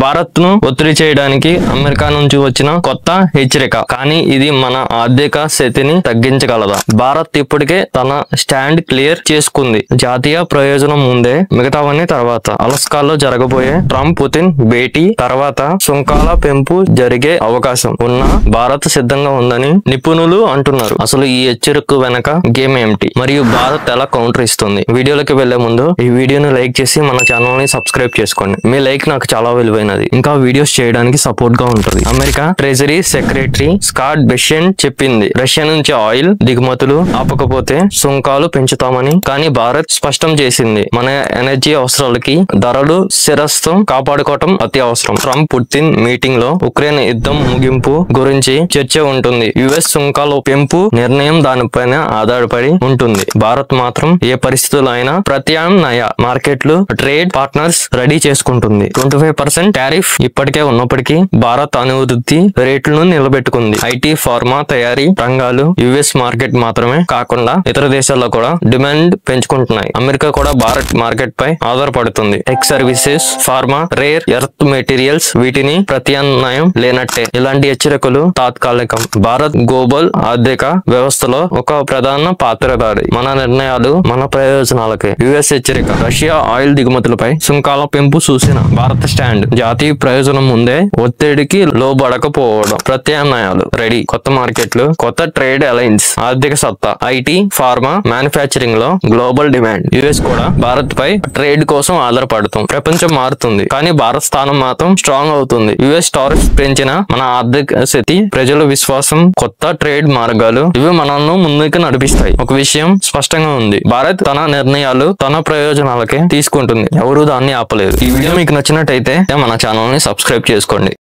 భారత్ ను ఒత్తిడి చేయడానికి అమెరికా నుంచి వచ్చిన కొత్త హెచ్చరిక. కానీ ఇది మన ఆర్థిక స్థితిని తగ్గించగలదా? భారత్ ఇప్పటికే తన స్టాండ్ క్లియర్ చేసుకుంది. జాతీయ ప్రయోజనం ముందే, మిగతావన్నీ తర్వాత. అలస్కాలో జరగబోయే ట్రంప్ పుతిన్ భేటీ తర్వాత సుంకాల పెంపు జరిగే అవకాశం ఉన్న భారత్ సిద్ధంగా ఉందని నిపుణులు అంటున్నారు. అసలు ఈ హెచ్చరిక వెనక గేమ్ ఏమిటి, మరియు భారత్ ఎలా కౌంటర్ ఇస్తుంది? వీడియోలోకి వెళ్లే ముందు ఈ వీడియోని లైక్ చేసి మన ఛానల్ ని సబ్స్క్రైబ్ చేసుకోండి. మీ లైక్ నాకు చాలా విలువైనది, ఇంకా వీడియోస్ చేయడానికి సపోర్ట్ గా ఉంటుంది. America treasury secretary Scott Besant చెప్పింది, రష్యా నుంచి ఆయిల్ దిగుమతులు ఆపకపోతే సుంకాలు పెంచుతామని. కానీ భారత్ స్పష్టం చేసింది, మన ఎనర్జీ అవసరాలకి ధరలు స్థిరత్వం కాపాడుకోవటం అతి అవసరం. ట్రంప్ పుతిన్ మీటింగ్ లో ఉక్రెయిన్ యుద్ధం ముగింపు గురించి చర్చ ఉంటుంది. యుఎస్ సుంకాల పెంపు నిర్ణయం దానిపైన ఆధారపడి ఉంటుంది. భారత్ మాత్రం ఏ పరిస్థితుల్లో అయినా ప్రత్యామ్నాయ మార్కెట్లు, ట్రేడ్ పార్ట్నర్స్ రెడీ చేసుకుంటుంది. 25% టారిఫ్ ఇప్పటికే ఉన్నప్పటికీ భారత్ అభివృద్ధి రేట్లను నిలబెట్టుకుంది. ఐటీ, ఫార్మా తయారీ రంగాలు యుఎస్ మార్కెట్ మాత్రమే కాకుండా ఇతర దేశాల్లో కూడా డిమాండ్ పెంచుకుంటున్నాయి. అమెరికా కూడా భారత్ మార్కెట్ పై ఆధారపడుతుంది. Tech services, pharma, rare earth materials వీటిని ప్రత్యామ్నాయం లేనట్టే. ఇలాంటి హెచ్చరికలు తాత్కాలికం. భారత్ గ్లోబల్ ఆర్థిక వ్యవస్థలో ఒక ప్రధాన పాత్రధారి. మన నిర్ణయాలు మన ప్రయోజనాలకే. యుఎస్ హెచ్చరిక, రష్యా ఆయిల్ దిగుమతులపై సుంకాల పెంపు చూసిన భారత స్టాండ్. జాతీయ ప్రయోజనం ముందే ఒత్తిడికి లోబడకపోవడం. ప్రత్యామ్నాయాలు రెడీ. కొత్త మార్కెట్లు, కొత్త ట్రేడ్ అలయన్స్, ఆర్థిక సత్తా, ఐటీ, ఫార్మా, మ్యానుఫ్యాక్చరింగ్ లో గ్లోబల్ డిమాండ్. యుఎస్ కూడా భారత్ పై ట్రేడ్ కోసం ఆధారపడుతుంది. ప్రపంచం మారుతుంది, కానీ భారత్ స్థానం మాత్రం స్ట్రాంగ్ అవుతుంది. యుఎస్ టారిఫ్ పెంచిన మన ఆర్థిక స్థితి, ప్రజల విశ్వాసం, కొత్త ట్రేడ్ మార్గాలు ఇవి మనల్ని ముందుకు నడిపిస్తాయి. ఒక విషయం స్పష్టంగా ఉంది, భారత్ తన నిర్ణయాలు తన ప్రయోజనాలకే తీసుకుంటుంది. ఎవరు దాన్ని ఆపలేదు. ఈ వీడియో మీకు నచ్చినట్టయితే మన ఛానల్ ని సబ్స్క్రైబ్ చేసుకోండి.